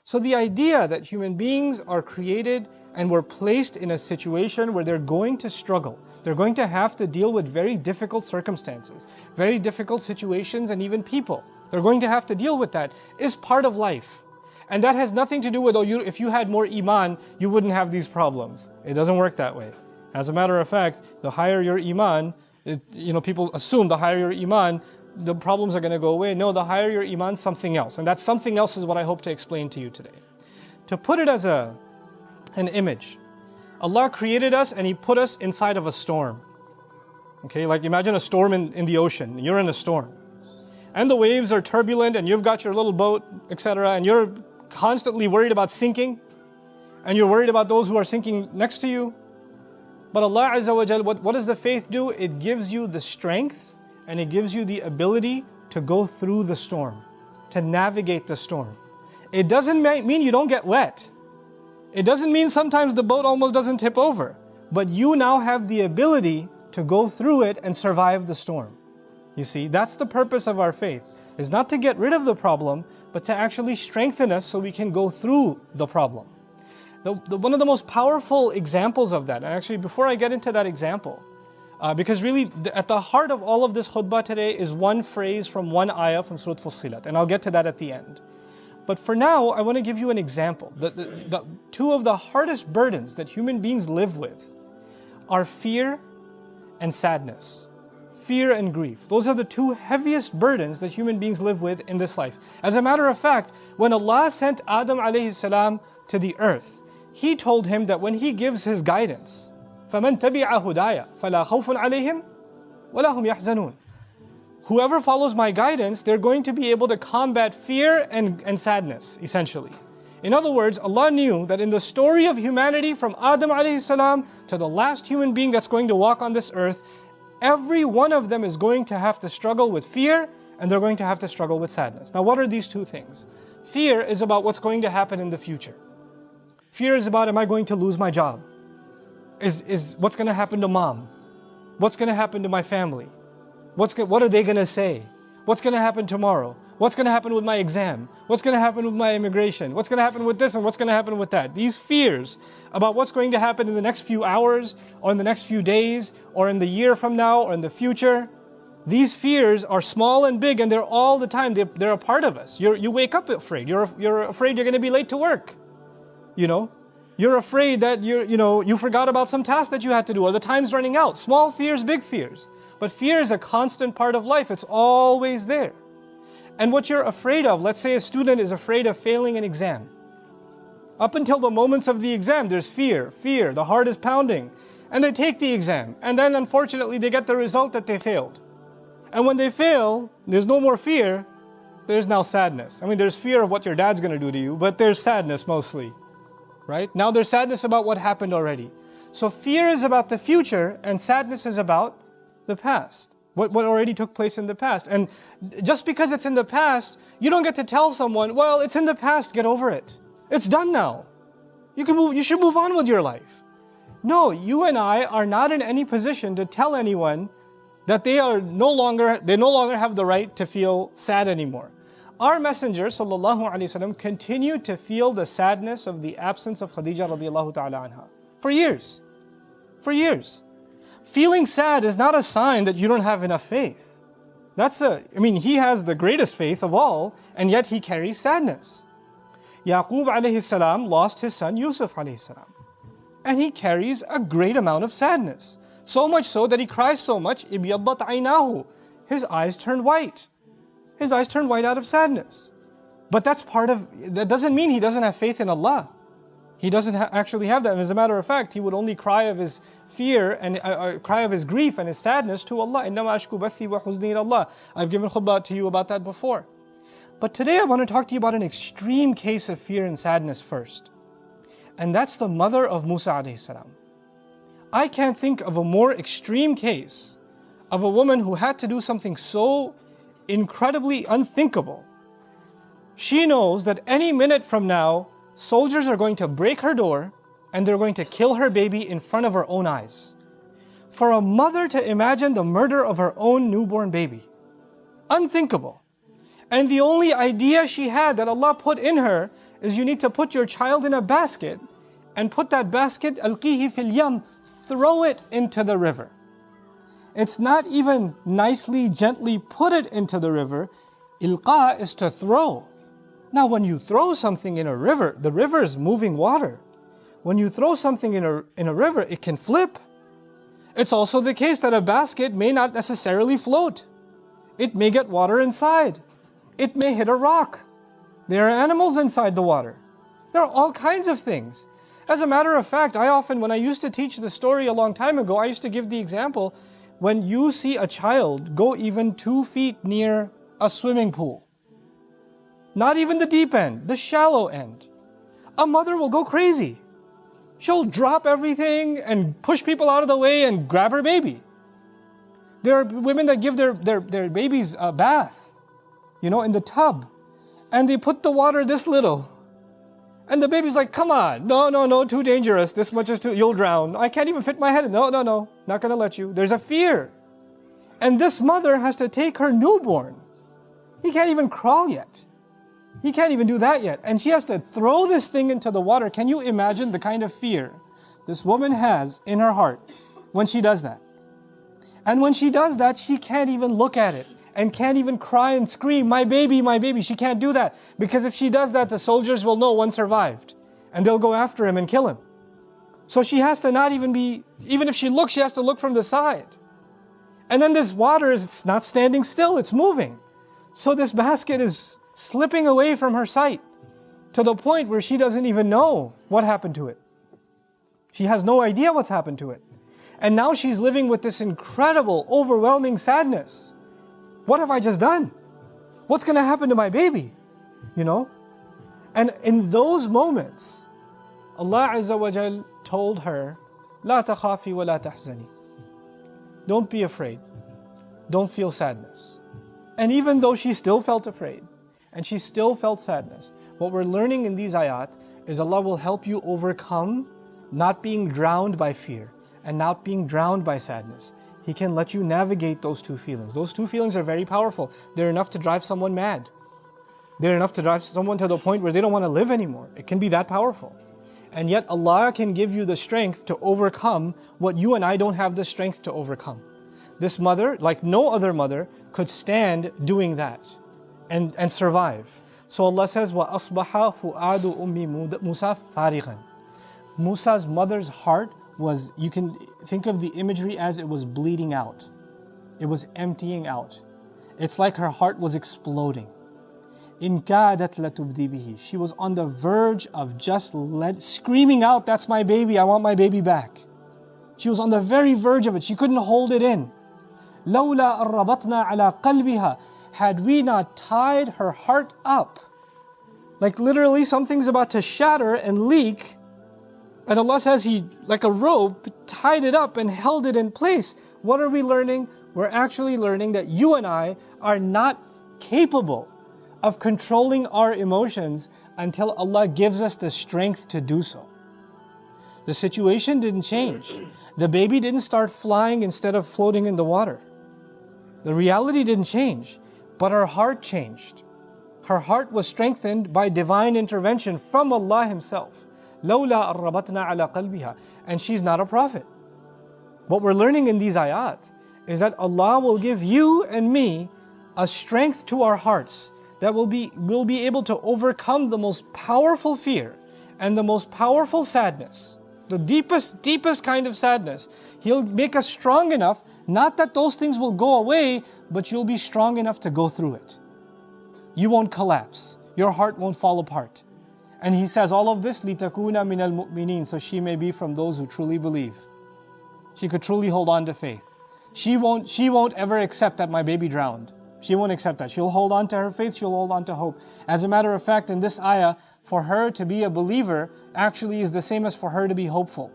So the idea that human beings are created and were placed in a situation where they're going to struggle, they're going to have to deal with very difficult circumstances, very difficult situations, and even people. They're going to have to deal with that, is part of life. And that has nothing to do with, if you had more iman, you wouldn't have these problems. It doesn't work that way. As a matter of fact, the higher your iman, people assume the higher your iman, the problems are going to go away. No, the higher your iman, something else. And that something else is what I hope to explain to you today. To put it as an image, Allah created us and He put us inside of a storm. Okay, like imagine a storm in the ocean. You're in a storm. And the waves are turbulent and you've got your little boat, etc. And you're constantly worried about sinking. And you're worried about those who are sinking next to you. But Allah Azza wa Jal, what does the faith do? It gives you the strength and it gives you the ability to go through the storm, to navigate the storm. It doesn't mean you don't get wet. It doesn't mean sometimes the boat almost doesn't tip over. But you now have the ability to go through it and survive the storm. You see, that's the purpose of our faith. Is not to get rid of the problem, but to actually strengthen us so we can go through the problem. One of the most powerful examples of that, and actually before I get into that example, because really at the heart of all of this khutbah today is one phrase from one ayah from Surah Fussilat, and I'll get to that at the end. But for now, I want to give you an example. The two of the hardest burdens that human beings live with are fear and sadness. Fear and grief. Those are the two heaviest burdens that human beings live with in this life. As a matter of fact, when Allah sent Adam alayhi salam to the earth, He told him that when He gives His guidance, فَمَنْ تَبِعَ هُدَايَ فَلَا خَوْفٌ عَلَيْهِمْ وَلَا هُمْ يَحْزَنُونَ. Whoever follows my guidance, they're going to be able to combat fear and sadness, essentially. In other words, Allah knew that in the story of humanity from Adam alayhi salam to the last human being that's going to walk on this earth, every one of them is going to have to struggle with fear and they're going to have to struggle with sadness. Now what are these two things? Fear is about what's going to happen in the future. Fear is about, am I going to lose my job? Is what's going to happen to mom? What's going to happen to my family? What are they going to say? What's going to happen tomorrow? What's going to happen with my exam? What's going to happen with my immigration? What's going to happen with this and what's going to happen with that? These fears about what's going to happen in the next few hours or in the next few days or in the year from now or in the future, these fears are small and big and they're all the time. They're a part of us. You wake up afraid. You're afraid you're going to be late to work. You're afraid that you forgot about some task that you had to do or the time's running out. Small fears, big fears. But fear is a constant part of life. It's always there. And what you're afraid of, let's say a student is afraid of failing an exam. Up until the moments of the exam, there's fear, the heart is pounding. And they take the exam. And then unfortunately they get the result that they failed. And when they fail, there's no more fear, there's now sadness. I mean, there's fear of what your dad's going to do to you, but there's sadness mostly. Right? Now there's sadness about what happened already. So fear is about the future and sadness is about the past. What already took place in the past. And just because it's in the past, you don't get to tell someone, well, it's in the past, get over it. It's done now. You should move on with your life. No, you and I are not in any position to tell anyone that they no longer have the right to feel sad anymore. Our Messenger sallallahu alaihi wasallam continued to feel the sadness of the absence of Khadija radiallahu ta'ala anha for years. For years. Feeling sad is not a sign that you don't have enough faith. He has the greatest faith of all, and yet he carries sadness. Yaqub alayhi salam lost his son Yusuf alayhi salam. And he carries a great amount of sadness. So much so that he cries so much, ibiyaddat aynahu. His eyes turn white. His eyes turn white out of sadness. But that doesn't mean he doesn't have faith in Allah. He doesn't actually have that. And as a matter of fact, he would only cry of his fear and cry of his grief and his sadness to Allah. إِنَّمَا أَشْكُو بَثِّي وَحُزْنِي إِلَى اللَّهِ. I've given khutbah to you about that before. But today I want to talk to you about an extreme case of fear and sadness first. And that's the mother of Musa alayhi salam. I can't think of a more extreme case of a woman who had to do something so incredibly unthinkable. She knows that any minute from now, soldiers are going to break her door and they're going to kill her baby in front of her own eyes. For a mother to imagine the murder of her own newborn baby. Unthinkable. And the only idea she had that Allah put in her is you need to put your child in a basket and put that basket, alqihi fil yam, throw it into the river. It's not even nicely, gently put it into the river. Ilqa is to throw. Now when you throw something in a river, the river is moving water. When you throw something in a river, it can flip. It's also the case that a basket may not necessarily float. It may get water inside. It may hit a rock. There are animals inside the water. There are all kinds of things. As a matter of fact, when I used to teach the story a long time ago, I used to give the example, when you see a child go even 2 feet near a swimming pool, not even the deep end, the shallow end, a mother will go crazy. She'll drop everything and push people out of the way and grab her baby. There are women that give their babies a bath, in the tub, and they put the water this little. And the baby's like, come on, no, too dangerous. This much is you'll drown. I can't even fit my head in. No, not going to let you. There's a fear. And this mother has to take her newborn. He can't even crawl yet. He can't even do that yet. And she has to throw this thing into the water. Can you imagine the kind of fear this woman has in her heart when she does that? And when she does that, she can't even look at it and can't even cry and scream, my baby, my baby. She can't do that, because if she does that, the soldiers will know one survived and they'll go after him and kill him. So she has to not even even if she looks, she has to look from the side. And then this water is not standing still, it's moving. So this basket is slipping away from her sight to the point where she doesn't even know what happened to it. She has no idea what's happened to it. And now she's living with this incredible, overwhelming sadness. What have I just done? What's going to happen to my baby? And in those moments, Allah Azza wa Jal told her, لا تخافي ولا تحزني. Don't be afraid. Don't feel sadness. And even though she still felt afraid, and she still felt sadness, what we're learning in these ayat is Allah will help you overcome not being drowned by fear and not being drowned by sadness. He can let you navigate those two feelings. Those two feelings are very powerful. They're enough to drive someone mad. They're enough to drive someone to the point where they don't want to live anymore. It can be that powerful. And yet Allah can give you the strength to overcome what you and I don't have the strength to overcome. This mother, like no other mother, could stand doing that and survive. So Allah says, وَأَصْبَحَ فُؤَادُ أُمِّ مُوسَى فَارِغًا. Musa's mother's heart was, you can think of the imagery as it was bleeding out. It was emptying out. It's like her heart was exploding. إِن كَادَتْ لَتُبْدِي بِهِ. She was on the verge of just screaming out, that's my baby, I want my baby back. She was on the very verge of it. She couldn't hold it in. لَوْلَا أَرَّبَطْنَا عَلَى قَلْبِهَا. Had we not tied her heart up, like literally something's about to shatter and leak, and Allah says He, like a rope, tied it up and held it in place. What are we learning? We're actually learning that you and I are not capable of controlling our emotions until Allah gives us the strength to do so. The situation didn't change. The baby didn't start flying instead of floating in the water. The reality didn't change, but her heart changed. Her heart was strengthened by divine intervention from Allah Himself. لَوْلَا أَرَّبَطْنَا عَلَى قَلْبِهَا. And she's not a prophet. What we're learning in these ayat is that Allah will give you and me a strength to our hearts that we'll be able to overcome the most powerful fear and the most powerful sadness, the deepest kind of sadness. He'll make us strong enough, not that those things will go away, but you'll be strong enough to go through it. You won't collapse. Your heart won't fall apart. And He says all of this, لِتَكُونَ مِنَ الْمُؤْمِنِينَ, so she may be from those who truly believe. She could truly hold on to faith. She won't ever accept that my baby drowned. She won't accept that. She'll hold on to her faith, she'll hold on to hope. As a matter of fact, in this ayah, for her to be a believer actually is the same as for her to be hopeful.